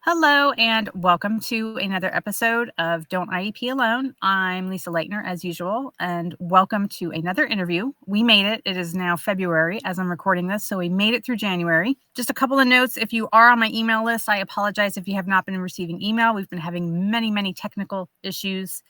Hello and welcome to another episode of Don't IEP Alone. I'm Lisa Lightner as usual, and welcome to another interview. We made it. It is now February as I'm recording this, so we made it through January. Just a couple of notes. If you are on my email list, I apologize if you have not been receiving email. We've been having many technical issues.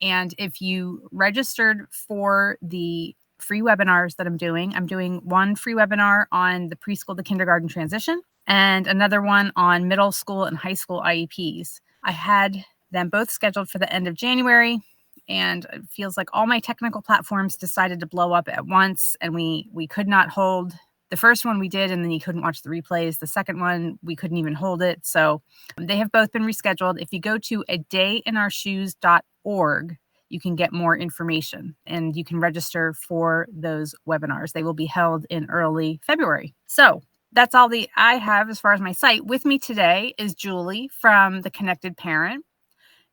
And if you registered for the free webinars that I'm doing one free webinar on the preschool to kindergarten transition and another one on middle school and high school IEPs. I had them both scheduled for the end of January, and it feels like all my technical platforms decided to blow up at once, and we could not hold. The first one we did, and then you couldn't watch the replays. The second one, we couldn't even hold it. So they have both been rescheduled. If you go to adayinourshoes.org, you can get more information and you can register for those webinars. They will be held in early February. So that's all I have as far as my site. With me today is Julie from The Connected Parent.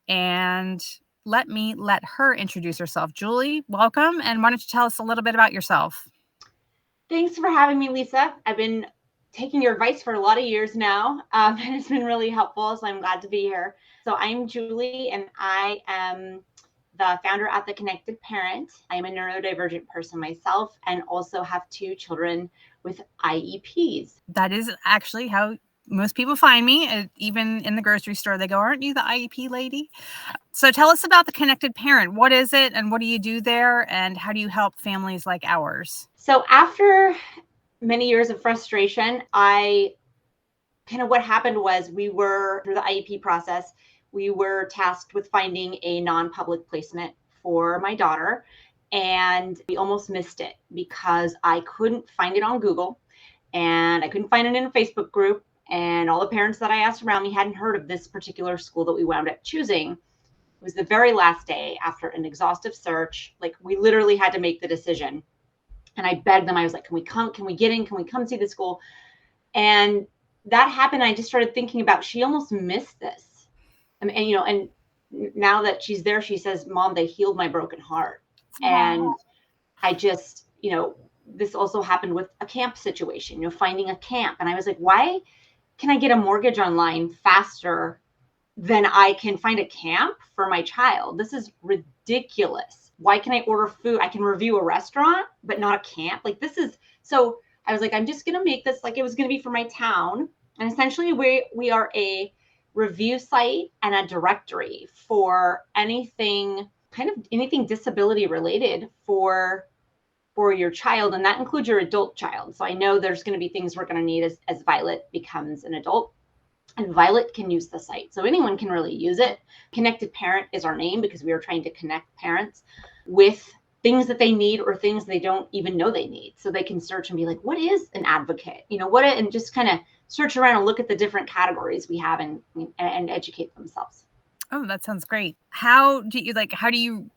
And let her introduce herself. Julie, welcome. And why don't you tell us a little bit about yourself? Thanks for having me, Lisa. I've been taking your advice for a lot of years now, and it's been really helpful, so I'm glad to be here. So I'm Julie, and I am the founder at The Connected Parent. I am a neurodivergent person myself and also have 2 children with IEPs. That is actually how most people find me. Even in the grocery store, they go, "Aren't you the IEP lady?" So tell us about The Connected Parent. What is it and what do you do there? And how do you help families like ours? So after many years of frustration, what happened was we were, through the IEP process, we were tasked with finding a non-public placement for my daughter. And we almost missed it because I couldn't find it on Google and I couldn't find it in a Facebook group. And all the parents that I asked around me hadn't heard of this particular school that we wound up choosing. It was the very last day after an exhaustive search. Like, we literally had to make the decision. And I begged them. I was like, can we get in? Can we come see the school? And that happened. I just started thinking about, she almost missed this. And now that she's there, she says, "Mom, they healed my broken heart." Wow. And I just, this also happened with a camp situation, finding a camp. And I was like, why can I get a mortgage online faster than I can find a camp for my child? This is ridiculous. Why can I order food? I can review a restaurant, but not a camp. So I was like, I'm just going to make this like it was going to be for my town. And essentially we are a review site and a directory for anything disability related for your child. And that includes your adult child. So I know there's going to be things we're going to need as Violet becomes an adult. And Violet can use the site. So anyone can really use it. Connected Parent is our name because we are trying to connect parents with things that they need or things they don't even know they need. So they can search and be like, what is an advocate? And just kind of search around and look at the different categories we have and educate themselves. Oh, that sounds great. How do you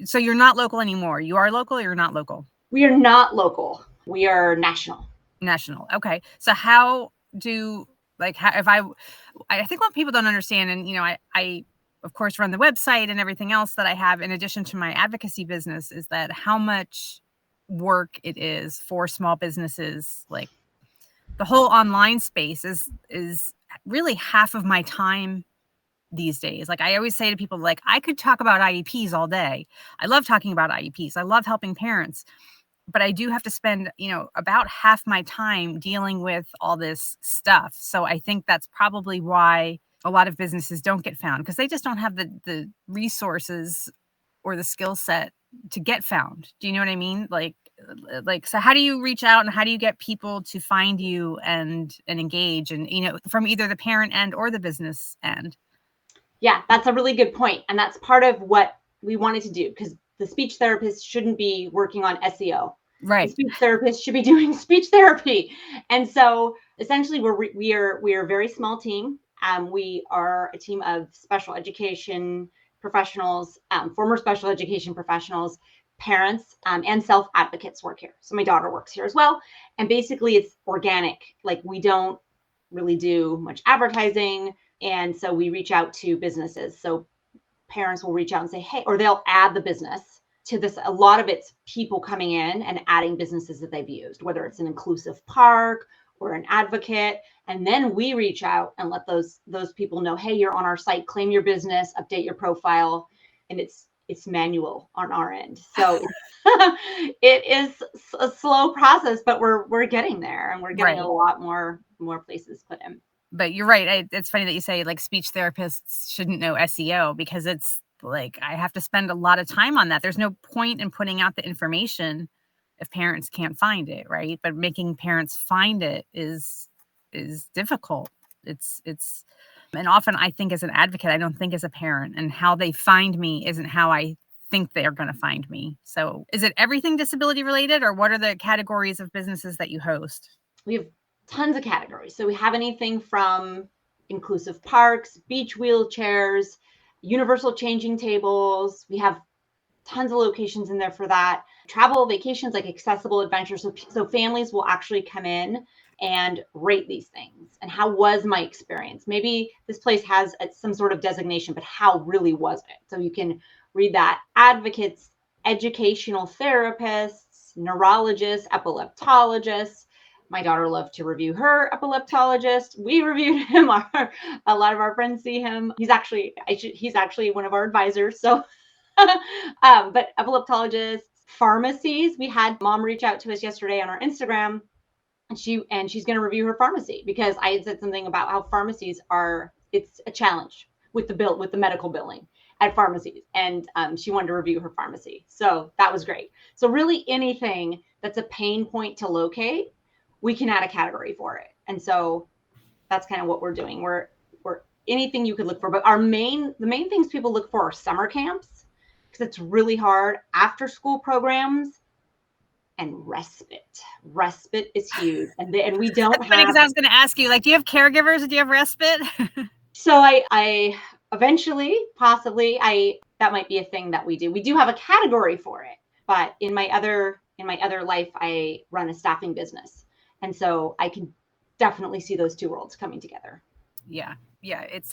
so you're not local anymore? You are local or you're not local? We are not local. We are national. National. Okay. So how do, I think what people don't understand, and, I of course run the website and everything else that I have in addition to my advocacy business, is that how much work it is for small businesses. Like, the whole online space is really half of my time these days. Like, I always say to people, like, I could talk about IEPs all day. I love talking about IEPs. I love helping parents, but I do have to spend, about half my time dealing with all this stuff. So I think that's probably why a lot of businesses don't get found, because they just don't have the resources or the skill set to get found. Do you know what I mean? So how do you reach out and how do you get people to find you and engage, and, from either the parent end or the business end? Yeah, that's a really good point. And that's part of what we wanted to do, because the speech therapist shouldn't be working on SEO. Right. The speech therapist should be doing speech therapy. And so essentially we are a very small team. We are a team of special education professionals, former special education professionals, parents, and self-advocates work here. So my daughter works here as well. And basically it's organic. Like, we don't really do much advertising. And so we reach out to businesses. So parents will reach out and say, hey, or they'll add the business to this. A lot of it's people coming in and adding businesses that they've used, whether it's an inclusive park we're an advocate, and then we reach out and let those people know, hey, you're on our site, claim your business, update your profile, and it's manual on our end. So it is a slow process, but we're getting there, and we're getting a lot more places put in. But you're right. It's funny that you say like speech therapists shouldn't know SEO, because it's like I have to spend a lot of time on that. There's no point in putting out the information if parents can't find it, right? But making parents find it is difficult. It's and often I think as an advocate, I don't think as a parent, and how they find me isn't how I think they're going to find me. So is it everything disability related, or what are the categories of businesses that you host? We have tons of categories. So we have anything from inclusive parks, beach wheelchairs, universal changing tables. We have tons of locations in there for that. Travel, vacations, like accessible adventures. So families will actually come in and rate these things. And how was my experience? Maybe this place has some sort of designation, but how really was it? So you can read that. Advocates, educational therapists, neurologists, epileptologists. My daughter loved to review her epileptologist. We reviewed him. A lot of our friends see him. He's actually one of our advisors. So, but epileptologists, pharmacies. We had mom reach out to us yesterday on our Instagram, and she's going to review her pharmacy, because I had said something about how pharmacies it's a challenge with the medical billing at pharmacies, and she wanted to review her pharmacy. So that was great. So really anything that's a pain point to locate, we can add a category for it. And so that's kind of what we're doing. We're anything you could look for, but the main things people look for are summer camps, because it's really hard, after school programs, and respite. Respite is huge. And we don't have... Funny, because I was going to ask you, like, do you have caregivers? Do you have respite? So I eventually, possibly, that might be a thing that we do. We do have a category for it, but in my other life, I run a staffing business. And so I can definitely see those two worlds coming together. Yeah. It's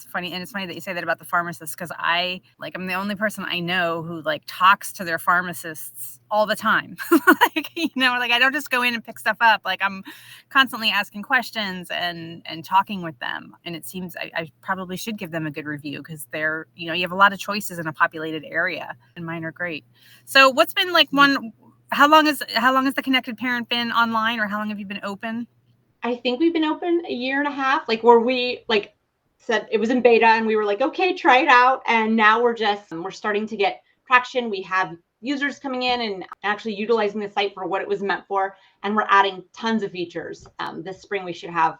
funny. And it's funny that you say that about the pharmacists, because I'm the only person I know who like talks to their pharmacists all the time. I don't just go in and pick stuff up. Like I'm constantly asking questions and talking with them. And it seems I probably should give them a good review, because they're, you have a lot of choices in a populated area, and mine are great. So what's been like how long has the Connected Parent been online, or how long have you been open? I think we've been open a year and a half, where we said it was in beta, and we were like, okay, try it out. And now we're starting to get traction. We have users coming in and actually utilizing the site for what it was meant for. And we're adding tons of features. This spring, we should have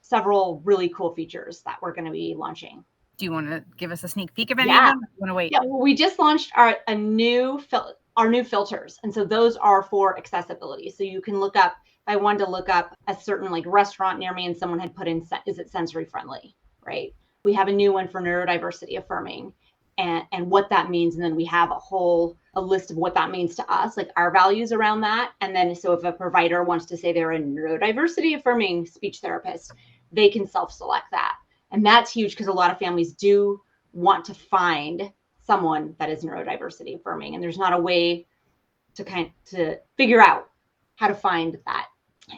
several really cool features that we're going to be launching. Do you want to give us a sneak peek of any of them? Or do you want to wait? Yeah, well, we just launched our new filters. And so those are for accessibility. So you can look up, I wanted to look up a certain restaurant near me, and someone had put in, is it sensory friendly, right? We have a new one for neurodiversity affirming and what that means. And then we have a list of what that means to us, like our values around that. And then, so if a provider wants to say they're a neurodiversity affirming speech therapist, they can self-select that. And that's huge, because a lot of families do want to find someone that is neurodiversity affirming, and there's not a way to figure out how to find that.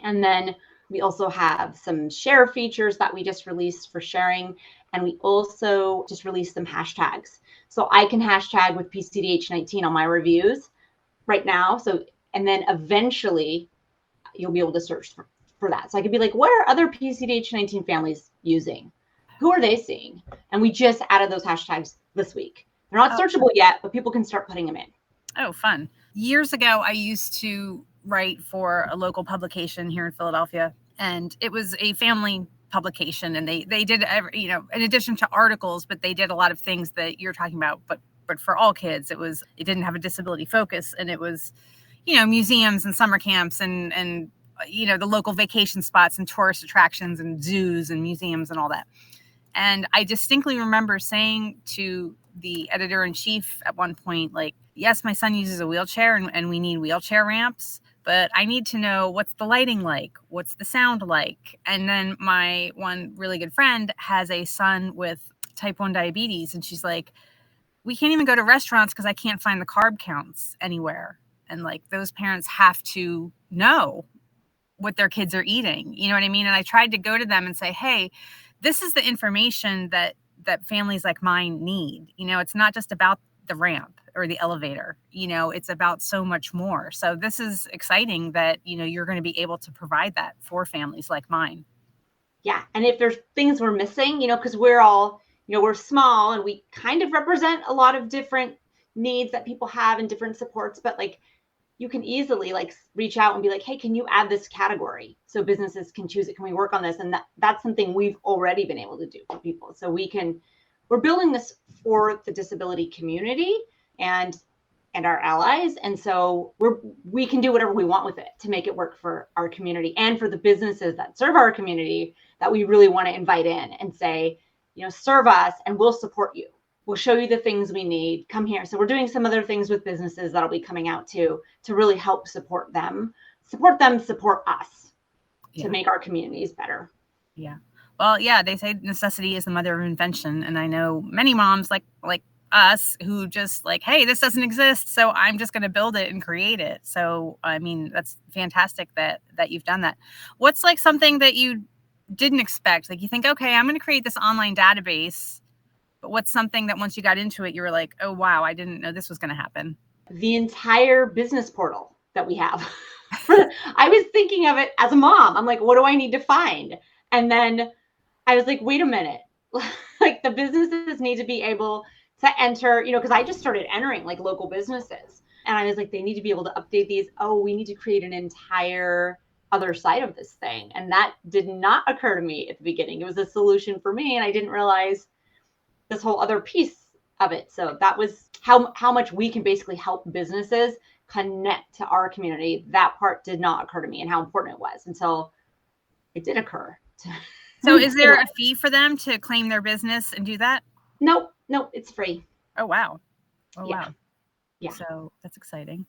And then we also have some share features that we just released for sharing. And we also just released some hashtags. So I can hashtag with PCDH19 on my reviews right now. So, and then eventually you'll be able to search for that. So I could be like, what are other PCDH19 families using? Who are they seeing? And we just added those hashtags this week. They're not searchable yet, but people can start putting them in. Oh, fun. Years ago, I used to write for a local publication here in Philadelphia, and it was a family publication, and they did, in addition to articles, but they did a lot of things that you're talking about, but for all kids. It didn't have a disability focus, and it was, museums and summer camps and the local vacation spots and tourist attractions and zoos and museums and all that. And I distinctly remember saying to the editor-in-chief at one point, like, yes, my son uses a wheelchair and we need wheelchair ramps, but I need to know, what's the lighting like? What's the sound like? And then my one really good friend has a son with type 1 diabetes. And she's like, we can't even go to restaurants because I can't find the carb counts anywhere. And those parents have to know what their kids are eating. You know what I mean? And I tried to go to them and say, hey, this is the information that families like mine need. It's not just about the ramp or the elevator. It's about so much more. So this is exciting that, you're going to be able to provide that for families like mine. Yeah. And if there's things we're missing, because we're all, we're small and we kind of represent a lot of different needs that people have and different supports, but like you can easily like reach out and be like, hey, can you add this category so businesses can choose it? Can we work on this? And that's something we've already been able to do for people. So we're building this for the disability community and our allies. And so we can do whatever we want with it to make it work for our community and for the businesses that serve our community that we really want to invite in and say, serve us and we'll support you. We'll show you the things we need. Come here. So we're doing some other things with businesses that'll be coming out too, to really help support them, support us to make our communities better. Yeah. Well, yeah, they say necessity is the mother of invention. And I know many moms like us who just like, hey, this doesn't exist, so I'm just going to build it and create it. So, I mean, that's fantastic that you've done that. What's like something that you didn't expect? Like you think, okay, I'm going to create this online database, but what's something that once you got into it, you were like, oh, wow, I didn't know this was going to happen? The entire business portal that we have. I was thinking of it as a mom. I'm like, what do I need to find? And then I was like, wait a minute. Like the businesses need to be able to enter, because I just started entering like local businesses. And I was like, they need to be able to update these. Oh, we need to create an entire other side of this thing. And that did not occur to me at the beginning. It was a solution for me. And I didn't realize this whole other piece of it. So that was how much we can basically help businesses connect to our community. That part did not occur to me and how important it was until it did occur. So is there a fee for them to claim their business and do that? Nope, it's free. Oh, wow. Wow. Yeah. So that's exciting.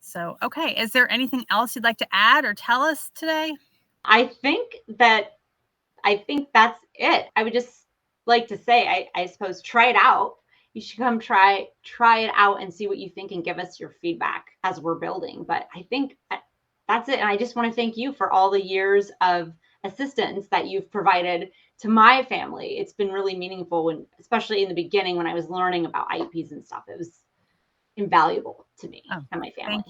So, okay. Is there anything else you'd like to add or tell us today? I think that's it. I would just like to say, I suppose, try it out. You should come try it out and see what you think and give us your feedback as we're building. But I think that's it. And I just want to thank you for all the years of assistance that you've provided to my family. It's been really meaningful, and especially in the beginning when I was learning about IEPs and stuff, it was invaluable to me and my family.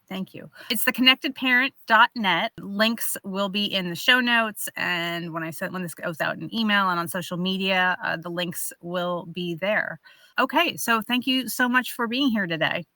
Thank you. It's theconnectedparent.net. Links will be in the show notes. And when this goes out in email and on social media, the links will be there. Okay. So thank you so much for being here today.